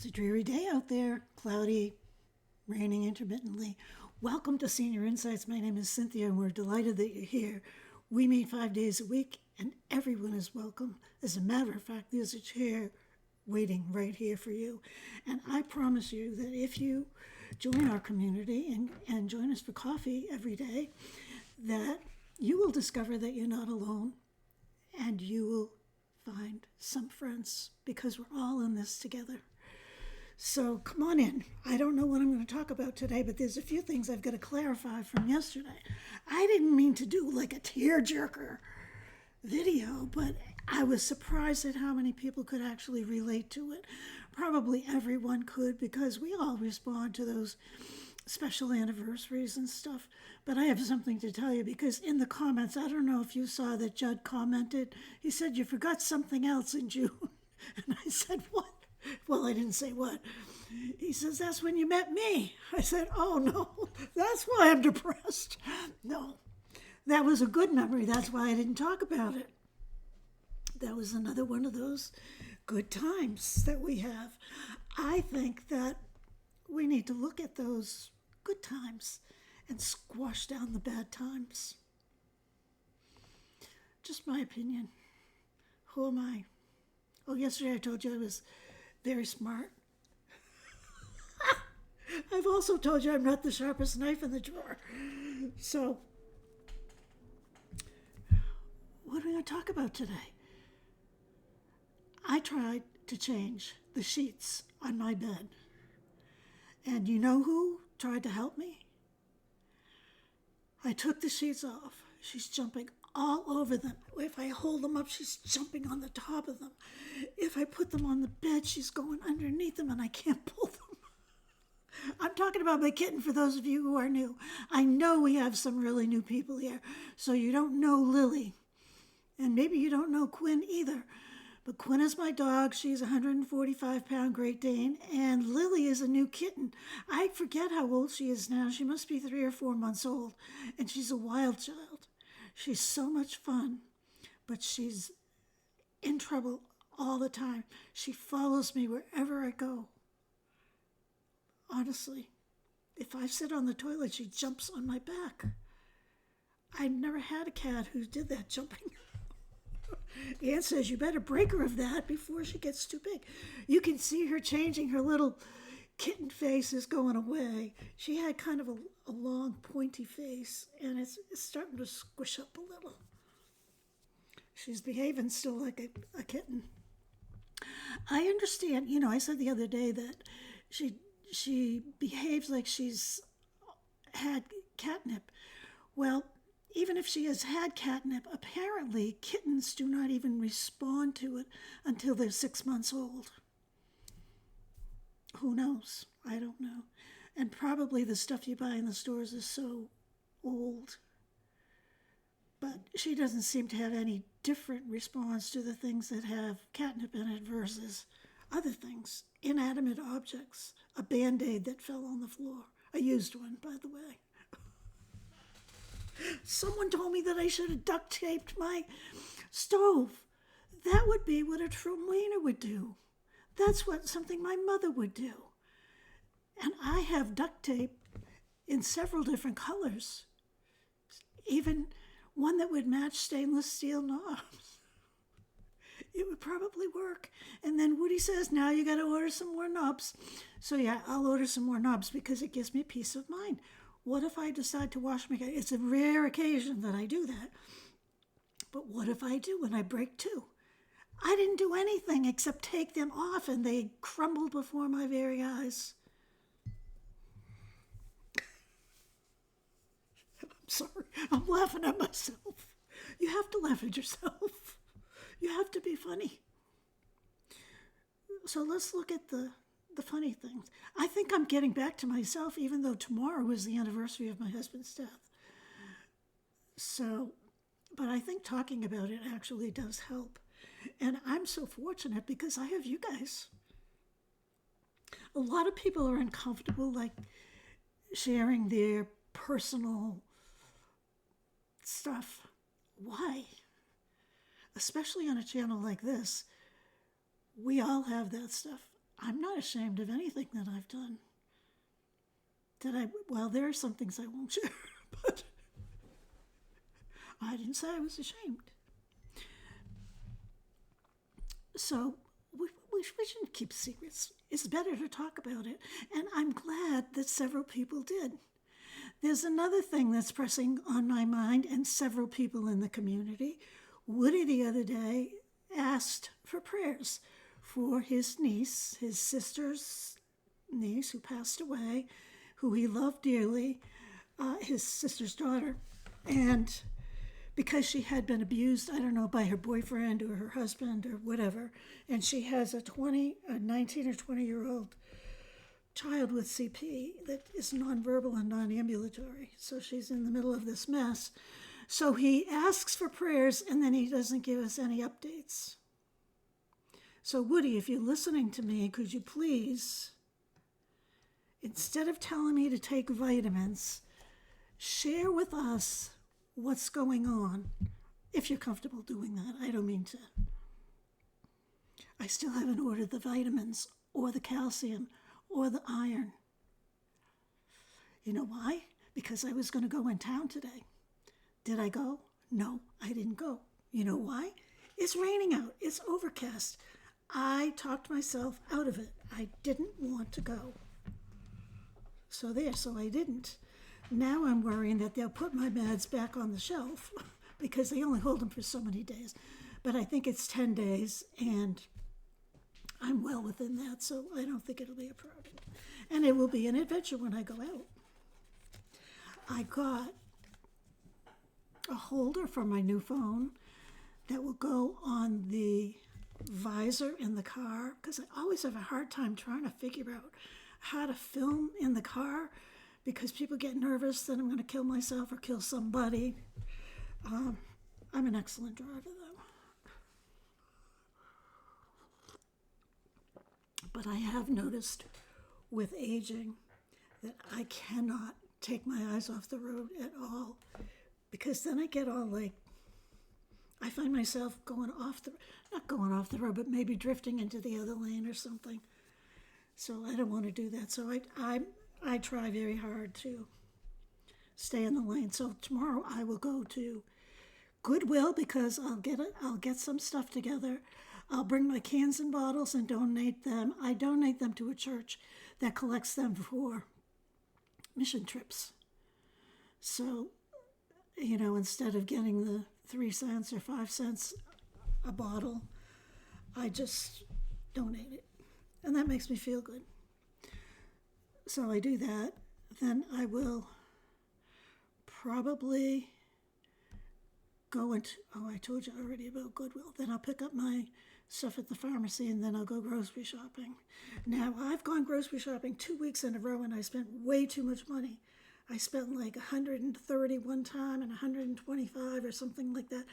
It's a dreary day out there, cloudy, raining intermittently. Welcome to Senior Insights. My name is Cynthia, and we're delighted that you're here. We meet 5 days a week, and everyone is welcome. As a matter of fact, there's a chair waiting right here for you. And I promise you that if you join our community and join us for coffee every day, that you will discover that you're not alone, and you will find some friends because we're all in this together. So come on in. I don't know what I'm going to talk about today, but there's a few things I've got to clarify from yesterday. I didn't mean to do like a tearjerker video, but I was surprised at how many people could actually relate to it. Probably everyone could, because we all respond to those special anniversaries and stuff. But I have something to tell you, because in the comments, I don't know if you saw that Judd commented. He said, "You forgot something else in June." And I said, "What?" Well, I didn't say what. He says, "That's when you met me." I said, "Oh, no, that's why I'm depressed." No, that was a good memory. That's why I didn't talk about it. That was another one of those good times that we have. I think that we need to look at those good times and squash down the bad times. Just my opinion. Who am I? Oh, yesterday I told you I was very smart. I've also told you I'm not the sharpest knife in the drawer. So, what are we going to talk about today? I tried to change the sheets on my bed. And you know who tried to help me? I took the sheets off. She's jumping all over them. If I hold them up, she's jumping on the top of them. If I put them on the bed, she's going underneath them and I can't pull them. I'm talking about my kitten for those of you who are new. I know we have some really new people here, so you don't know Lily. And maybe you don't know Quinn either. But Quinn is my dog. She's a 145-pound Great Dane, and Lily is a new kitten. I forget how old she is now. She must be 3 or 4 months old, and she's a wild child. She's so much fun, but she's in trouble all the time. She follows me wherever I go. Honestly, if I sit on the toilet, she jumps on my back. I've never had a cat who did that jumping. Ann says, "You better break her of that before she gets too big." You can see her changing. Her little kitten face is going away. She had kind of a long, pointy face, and it's starting to squish up a little. She's behaving still like a kitten. I understand. You know, I said the other day that she behaves like she's had catnip. Well, even if she has had catnip, apparently kittens do not even respond to it until they're 6 months old. Who knows? I don't know. And probably the stuff you buy in the stores is so old. But she doesn't seem to have any different response to the things that have catnip in it versus other things. Inanimate objects. A Band-Aid that fell on the floor. A used one, by the way. Someone told me that I should have duct taped my stove. That would be what a true cleaner would do. That's what something my mother would do. And I have duct tape in several different colors. Even one that would match stainless steel knobs. It would probably work. And then Woody says, "Now you got to order some more knobs." So yeah, I'll order some more knobs because it gives me peace of mind. What if I decide to wash my car? It's a rare occasion that I do that. But what if I do and I break two? I didn't do anything except take them off and they crumbled before my very eyes. I'm sorry. I'm laughing at myself. You have to laugh at yourself. You have to be funny. So let's look at the funny things. I think I'm getting back to myself, even though tomorrow is the anniversary of my husband's death. So, but I think talking about it actually does help. And I'm so fortunate because I have you guys. A lot of people are uncomfortable, like sharing their personal stuff. Why? Especially on a channel like this. We all have that stuff. I'm not ashamed of anything that I've done. Well, there are some things I won't share, but I didn't say I was ashamed. So we shouldn't keep secrets. It's better to talk about it. And I'm glad that several people did. There's another thing that's pressing on my mind and several people in the community. Woody the other day asked for prayers for his niece, his sister's niece who passed away, who he loved dearly, his sister's daughter. And because she had been abused, I don't know, by her boyfriend or her husband or whatever, and she has a 19 or 20-year-old child with CP that is nonverbal and non-ambulatory. So she's in the middle of this mess. So he asks for prayers, and then he doesn't give us any updates. So Woody, if you're listening to me, could you please, instead of telling me to take vitamins, share with us what's going on, if you're comfortable doing that. I don't mean to. I still haven't ordered the vitamins or the calcium or the iron. You know why? Because I was going to go in town today. Did I go? No, I didn't go. You know why? It's raining out. It's overcast. I talked myself out of it. I didn't want to go. So I didn't. Now I'm worrying that they'll put my meds back on the shelf because they only hold them for so many days. But I think it's 10 days, and I'm well within that, so I don't think it'll be a problem. And it will be an adventure when I go out. I got a holder for my new phone that will go on the visor in the car, because I always have a hard time trying to figure out how to film in the car, because people get nervous that I'm going to kill myself or kill somebody. I'm an excellent driver, though. But I have noticed with aging that I cannot take my eyes off the road at all, because then I get all I find myself not going off the road, but maybe drifting into the other lane or something. So I don't want to do that. So I try very hard to stay in the lane. So tomorrow I will go to Goodwill because I'll get some stuff together. I'll bring my cans and bottles and donate them. I donate them to a church that collects them for mission trips. So, instead of getting the 3 cents or 5 cents a bottle, I just donate it. And that makes me feel good. So I do that. Then I will probably go into, I told you already about Goodwill. Then I'll pick up my stuff at the pharmacy, and then I'll go grocery shopping. Now, I've gone grocery shopping 2 weeks in a row, and I spent way too much money. I spent like $130 one time and $125 or something like that.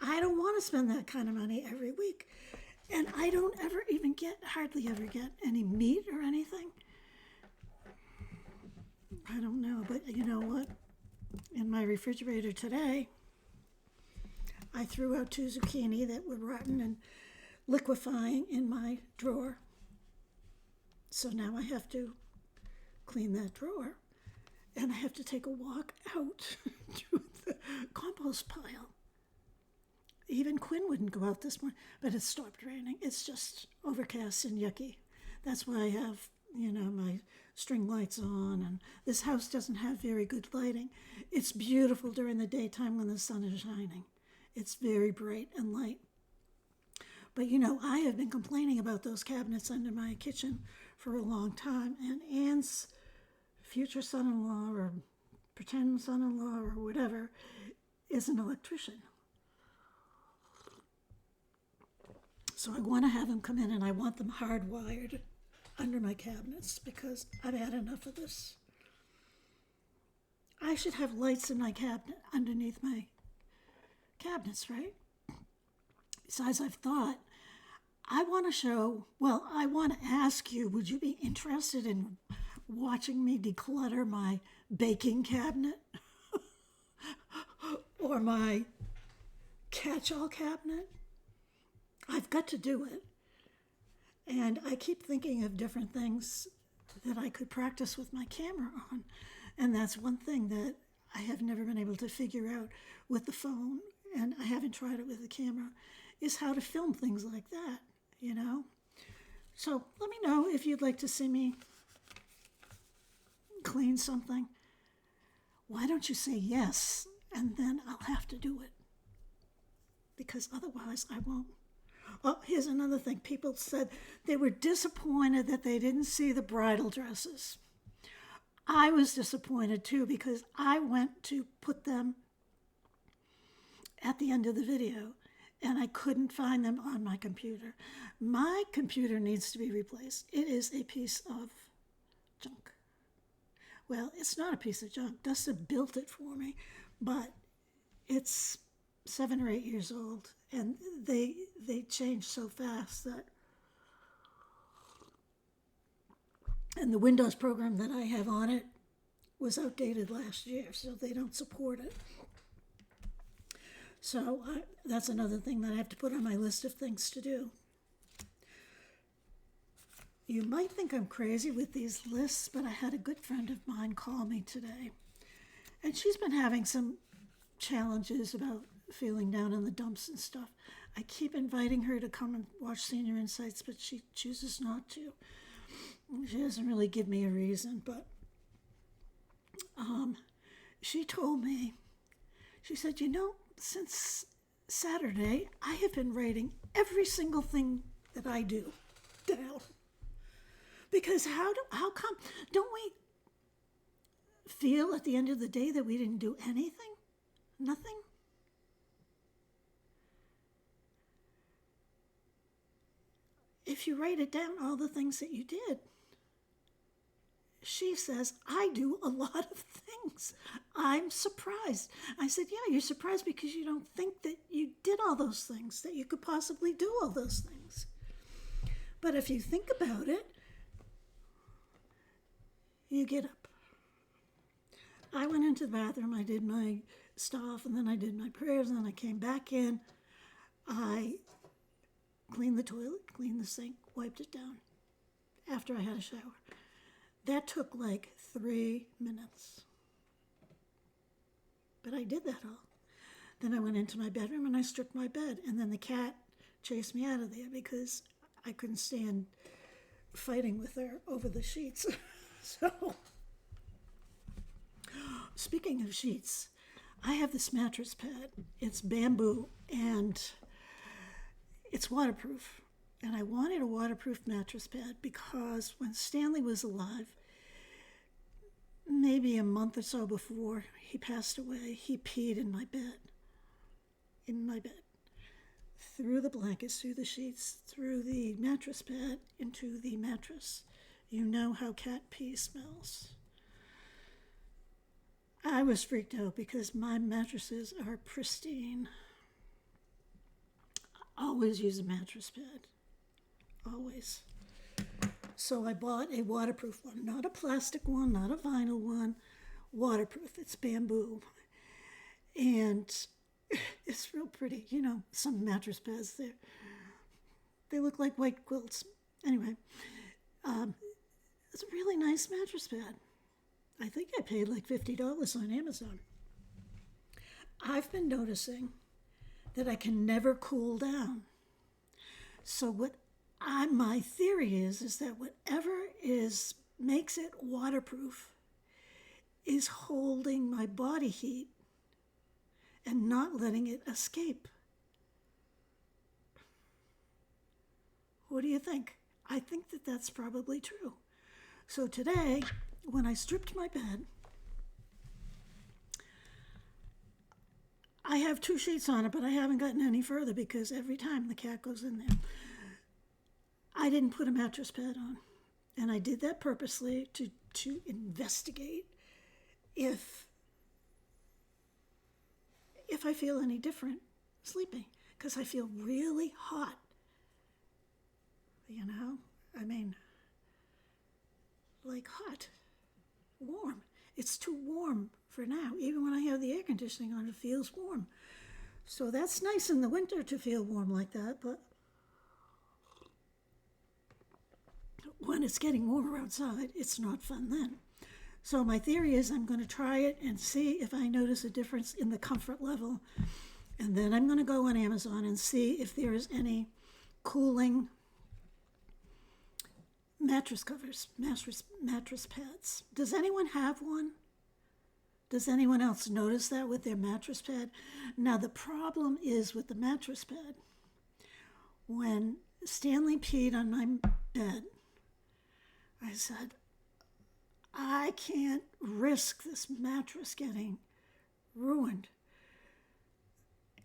I don't want to spend that kind of money every week. And I don't hardly ever get any meat or anything. I don't know, but you know what? In my refrigerator today, I threw out 2 zucchini that were rotten and liquefying in my drawer. So now I have to clean that drawer, and I have to take a walk out to the compost pile. Even Quinn wouldn't go out this morning, but it stopped raining. It's just overcast and yucky. That's why I have, my string lights on, and this house doesn't have very good lighting. It's beautiful during the daytime when the sun is shining. It's very bright and light. But, I have been complaining about those cabinets under my kitchen for a long time, and Ann's future son-in-law or pretend son-in-law or whatever is an electrician. So I want to have him come in, and I want them hardwired under my cabinets because I've had enough of this. I should have lights in my cabinet underneath my cabinets, right? Besides, I've thought, I want to ask you, would you be interested in watching me declutter my baking cabinet or my catch-all cabinet? I've got to do it. And I keep thinking of different things that I could practice with my camera on. And that's one thing that I have never been able to figure out with the phone, and I haven't tried it with the camera, is how to film things like that, you know? So let me know if you'd like to see me clean something. Why don't you say yes, and then I'll have to do it? Because otherwise I won't. Oh, here's another thing. People said they were disappointed that they didn't see the bridal dresses. I was disappointed too, because I went to put them at the end of the video and I couldn't find them on my computer. My computer needs to be replaced. It is a piece of junk. Well, it's not a piece of junk. Dustin built it for me, but it's 7 or 8 years old, and they change so fast that, and the Windows program that I have on it was outdated last year, so they don't support it. So that's another thing that I have to put on my list of things to do. You might think I'm crazy with these lists, but I had a good friend of mine call me today, and she's been having some challenges about feeling down in the dumps and stuff. I keep inviting her to come and watch Senior Insights, but she chooses not to. She doesn't really give me a reason, but she told me, she said, since Saturday, I have been writing every single thing that I do down. Because how come, don't we feel at the end of the day that we didn't do anything? Nothing? If you write it down, all the things that you did, she says, I do a lot of things. I'm surprised. I said, yeah, you're surprised because you don't think that you did all those things, that you could possibly do all those things. But if you think about it, you get up. I went into the bathroom, I did my stuff, and then I did my prayers, and then I came back in. I cleaned the toilet, cleaned the sink, wiped it down after I had a shower. That took like 3 minutes. But I did that all. Then I went into my bedroom and I stripped my bed, and then the cat chased me out of there because I couldn't stand fighting with her over the sheets. So, speaking of sheets, I have this mattress pad. It's bamboo and it's waterproof. And I wanted a waterproof mattress pad because when Stanley was alive, maybe a month or so before he passed away, he peed in my bed. Through the blankets, through the sheets, through the mattress pad, into the mattress. You know how cat pee smells. I was freaked out because my mattresses are pristine. I always use a mattress pad. Always. So I bought a waterproof one, not a plastic one, not a vinyl one, waterproof. It's bamboo. And it's real pretty. Some mattress pads there. They look like white quilts. Anyway, it's a really nice mattress pad. I think I paid like $50 on Amazon. I've been noticing that I can never cool down. So my theory is that whatever makes it waterproof is holding my body heat and not letting it escape. What do you think? I think that that's probably true. So today, when I stripped my bed, I have 2 sheets on it, but I haven't gotten any further because every time the cat goes in there, I didn't put a mattress pad on. And I did that purposely to investigate if I feel any different sleeping, because I feel really hot. Like hot, warm. It's too warm for now. Even when I have the air conditioning on, it feels warm. So that's nice in the winter to feel warm like that, but when it's getting warmer outside, it's not fun then. So my theory is I'm going to try it and see if I notice a difference in the comfort level. And then I'm going to go on Amazon and see if there is any cooling mattress covers, mattress pads. Does anyone have one? Does anyone else notice that with their mattress pad? Now the problem is with the mattress pad. When Stanley peed on my bed, I said, I can't risk this mattress getting ruined.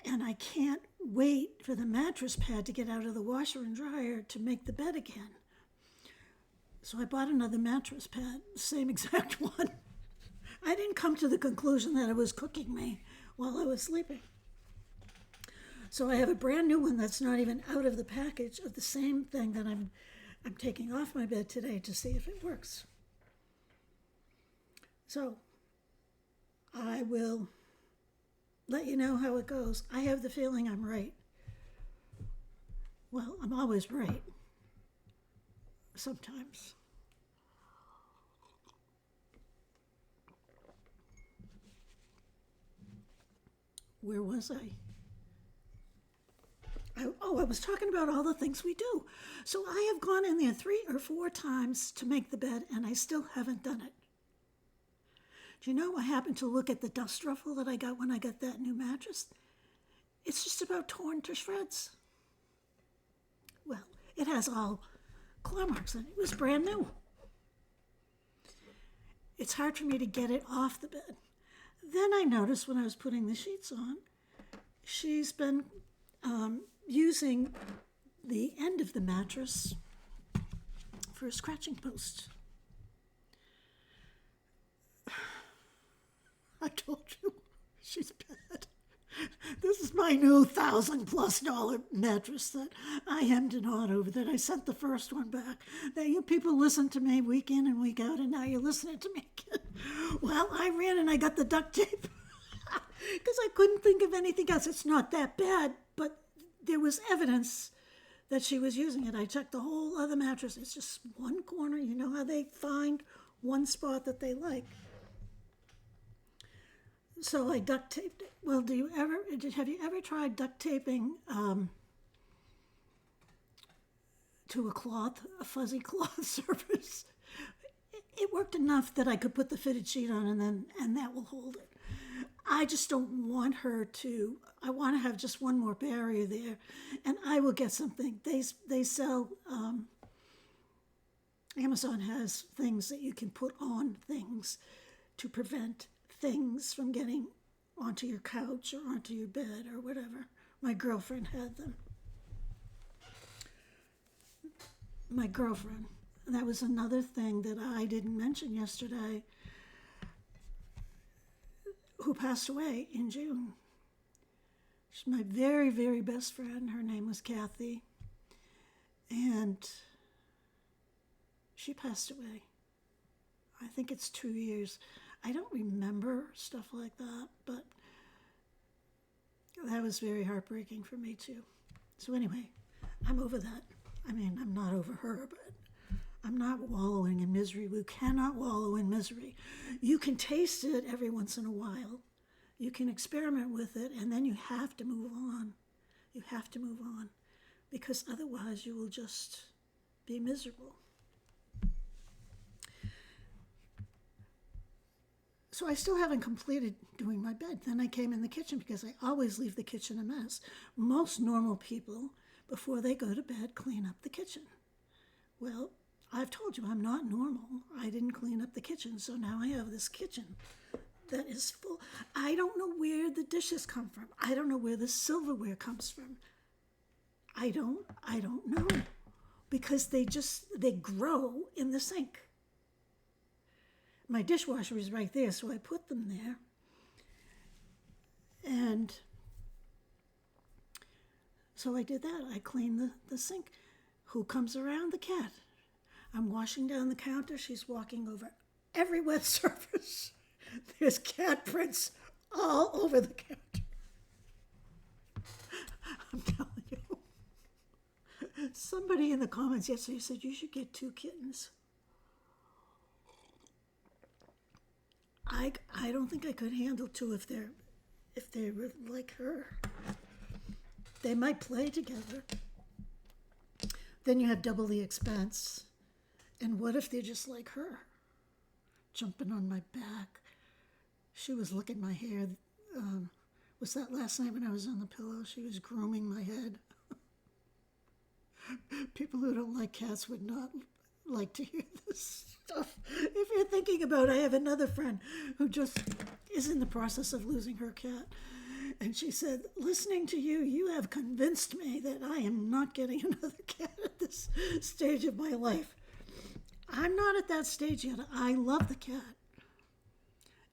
And I can't wait for the mattress pad to get out of the washer and dryer to make the bed again. So I bought another mattress pad, the same exact one. I didn't come to the conclusion that it was cooking me while I was sleeping. So I have a brand new one that's not even out of the package of the same thing that I'm taking off my bed today to see if it works. So I will let you know how it goes. I have the feeling I'm right. Well, I'm always right. Sometimes. Where was I? I was talking about all the things we do. So I have gone in there 3 or 4 times to make the bed, and I still haven't done it. Do you know, I happened to look at the dust ruffle that I got when I got that new mattress. It's just about torn to shreds. Well, it has all claw marks on it. It was brand new. It's hard for me to get it off the bed. Then I noticed when I was putting the sheets on, she's been using the end of the mattress for a scratching post. I told you, she's bad. This is my new $1,000+ mattress that I hemmed and hawed over, that I sent the first one back. That you people listen to me week in and week out, and now you're listening to me again. Well, I ran and I got the duct tape because I couldn't think of anything else. It's not that bad, but there was evidence that she was using it. I checked the whole other mattress. It's just one corner. You know how they find one spot that they like. So I duct taped it. Well, have you ever tried duct taping to a fuzzy cloth surface? It worked enough that I could put the fitted sheet on and that will hold it. I just don't want her to. I want to have just one more barrier there, and I will get something. They sell. Amazon has things that you can put on things to prevent things from getting onto your couch or onto your bed or whatever. My girlfriend had them. That was another thing that I didn't mention yesterday, who passed away in June. She's my very, very best friend. Her name was Kathy. And she passed away. I think it's 2 years. I don't remember stuff like that, but that was very heartbreaking for me too. So anyway, I'm over that. I mean, I'm not over her, but I'm not wallowing in misery. We cannot wallow in misery. You can taste it every once in a while. You can experiment with it, and then you have to move on. You have to move on, because otherwise you will just be miserable. So I still haven't completed doing my bed. Then I came in the kitchen because I always leave the kitchen a mess. Most normal people, before they go to bed, clean up the kitchen. Well, I've told you I'm not normal. I didn't clean up the kitchen, so now I have this kitchen that is full. I don't know where the dishes come from. I don't know where the silverware comes from. I don't know, because they grow in the sink. My dishwasher is right there, so I put them there. And so I did that. I cleaned the sink. Who comes around? The cat. I'm washing down the counter. She's walking over every wet surface. There's cat prints all over the counter. I'm telling you. Somebody in the comments yesterday said you should get 2 kittens. I don't think I could handle 2 if they were like her. They might play together. Then you have double the expense. And what if they're just like her? Jumping on my back. She was licking my hair. Was that last night when I was on the pillow? She was grooming my head. People who don't like cats would not like to hear this stuff. If you're thinking about, I have another friend who just is in the process of losing her cat. And she said, listening to you, you have convinced me that I am not getting another cat at this stage of my life. I'm not at that stage yet. I love the cat.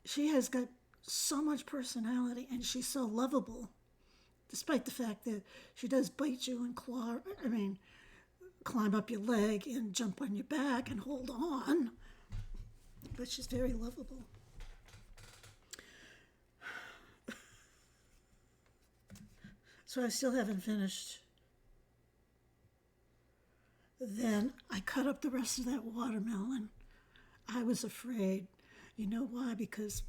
She has got so much personality and she's so lovable, despite the fact that she does bite you and climb up your leg and jump on your back and hold on. But she's very lovable. So I still haven't finished. Then I cut up the rest of that watermelon. I was afraid. You know why? Because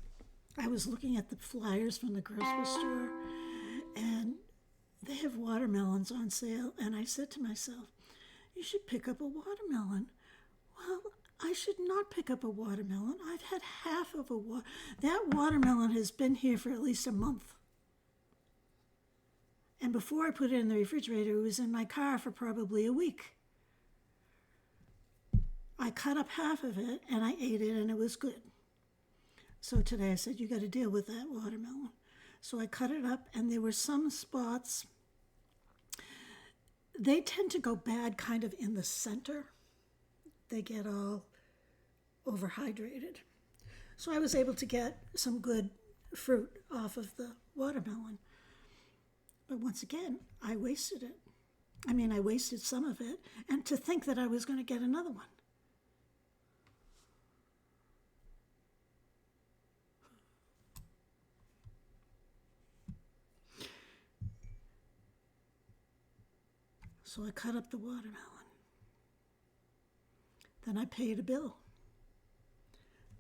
I was looking at the flyers from the grocery store and they have watermelons on sale. And I said to myself, you should pick up a watermelon. Well, I should not pick up a watermelon. I've had half of that watermelon has been here for at least a month. And before I put it in the refrigerator, it was in my car for probably a week. I cut up half of it and I ate it and it was good. So today I said, you got to deal with that watermelon. So I cut it up and there were some spots. They tend to go bad kind of in the center. They get all overhydrated. So I was able to get some good fruit off of the watermelon. But once again, I wasted it. I wasted some of it. And to think that I was going to get another one. So I cut up the watermelon. Then I paid a bill.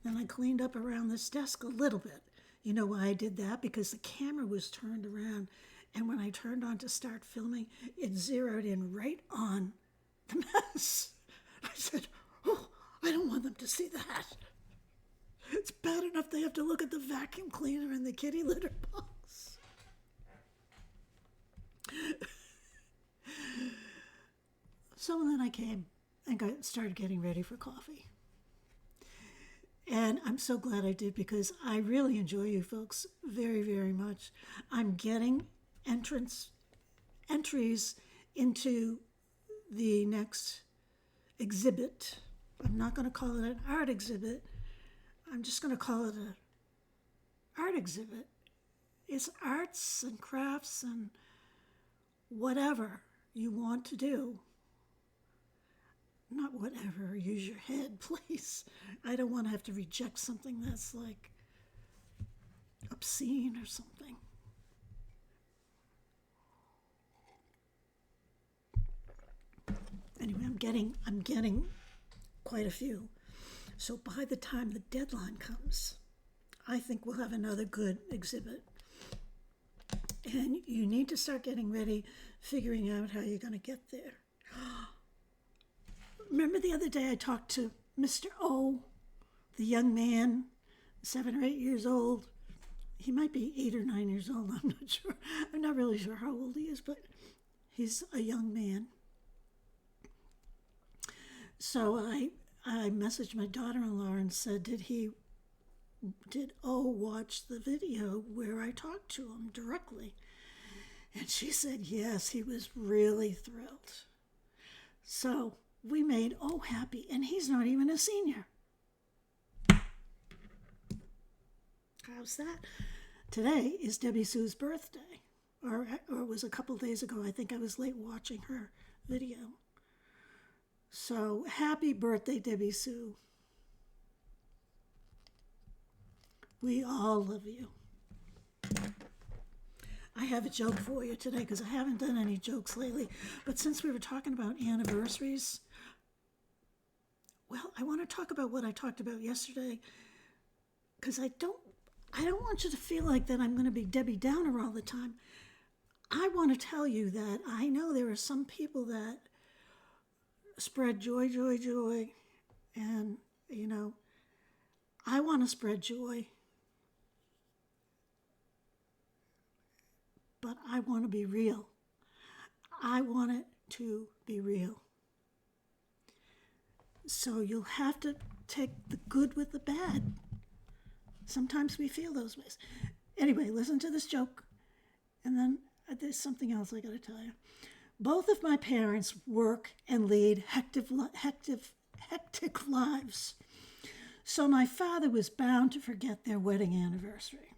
Then I cleaned up around this desk a little bit. You know why I did that? Because the camera was turned around. And when I turned on to start filming, it zeroed in right on the mess. I said, oh, I don't want them to see that. It's bad enough they have to look at the vacuum cleaner and the kitty litter box. So then I came and started getting ready for coffee. And I'm so glad I did because I really enjoy you folks very, very much. I'm getting entries into the next exhibit. I'm not going to call it an art exhibit. I'm just going to call it an art exhibit. It's arts and crafts and whatever you want to do. Not whatever, use your head, please. I don't want to have to reject something that's like obscene or something. Anyway, I'm getting quite a few. So by the time the deadline comes, I think we'll have another good exhibit. And you need to start getting ready, figuring out how you're going to get there. Remember the other day I talked to Mr. O, the young man, 7 or 8 years old. He might be 8 or 9 years old, I'm not sure. I'm not really sure how old he is, but he's a young man. So I messaged my daughter-in-law and said, did O watch the video where I talked to him directly? And she said, yes, he was really thrilled. So we made O happy, and he's not even a senior. How's that? Today is Debbie Sue's birthday, or it was a couple days ago. I think I was late watching her video. So happy birthday, Debbie Sue. We all love you. I have a joke for you today because I haven't done any jokes lately. But since we were talking about anniversaries, well, I want to talk about what I talked about yesterday because I don't want you to feel like that I'm going to be Debbie Downer all the time. I want to tell you that I know there are some people that spread joy, joy, joy, and I want to spread joy, but I want to be real. I want it to be real. So you'll have to take the good with the bad. Sometimes we feel those ways. Anyway, listen to this joke, and then there's something else I got to tell you. Both of my parents work and lead hectic lives. So my father was bound to forget their wedding anniversary.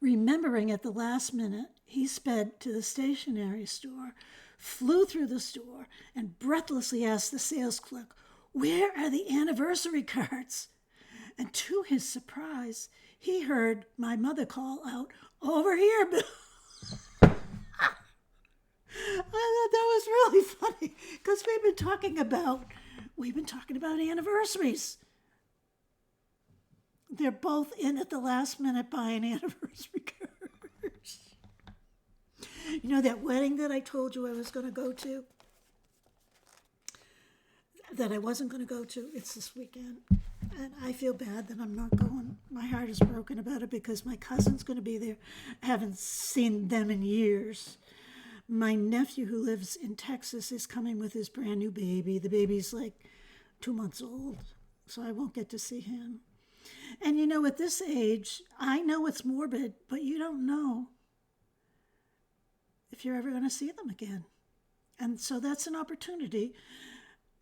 Remembering at the last minute, he sped to the stationery store, flew through the store, and breathlessly asked the sales clerk, "Where are the anniversary cards?" And to his surprise, he heard my mother call out, "Over here, Bill." I thought that was really funny because we've been talking about anniversaries. They're both in at the last minute buying anniversary cards. You know that wedding that I told you I was going to go to? That I wasn't going to go to? It's this weekend. And I feel bad that I'm not going. My heart is broken about it because my cousin's going to be there. I haven't seen them in years. My nephew who lives in Texas is coming with his brand new baby. The baby's like 2 months old, so I won't get to see him. And at this age, I know it's morbid, but you don't know if you're ever going to see them again. And so that's an opportunity,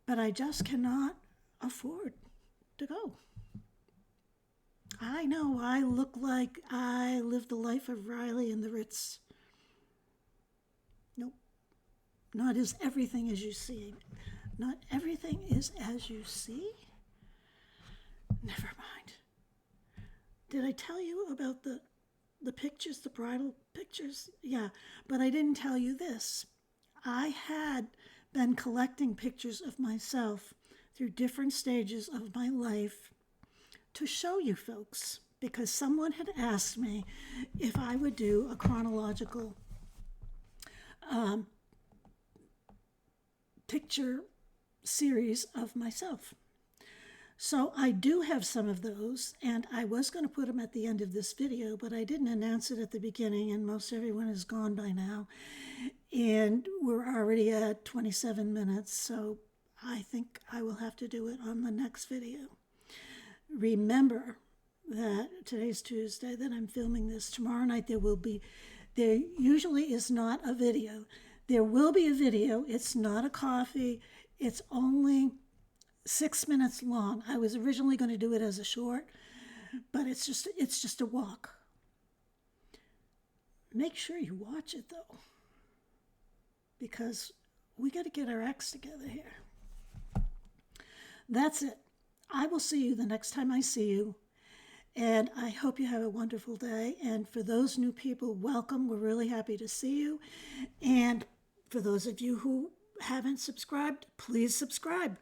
but I just cannot afford to go. I know I look like I lived the life of Riley and the Ritz. Nope. Not as everything as you see. Not everything is as you see? Never mind. Did I tell you about the pictures, the bridal pictures? Yeah, but I didn't tell you this. I had been collecting pictures of myself through different stages of my life to show you folks because someone had asked me if I would do a chronological picture series of myself. So I do have some of those, and I was going to put them at the end of this video, but I didn't announce it at the beginning, and most everyone is gone by now. And we're already at 27 minutes, so I think I will have to do it on the next video. Remember that today's Tuesday, that I'm filming this. Tomorrow night there usually is not a video. There will be a video. It's not a coffee. It's only 6 minutes long. I was originally going to do it as a short, but it's just a walk. Make sure you watch it though, because we got to get our acts together here. That's it. I will see you the next time I see you, and I hope you have a wonderful day. And for those new people, welcome. We're really happy to see you. And for those of you who haven't subscribed, please subscribe.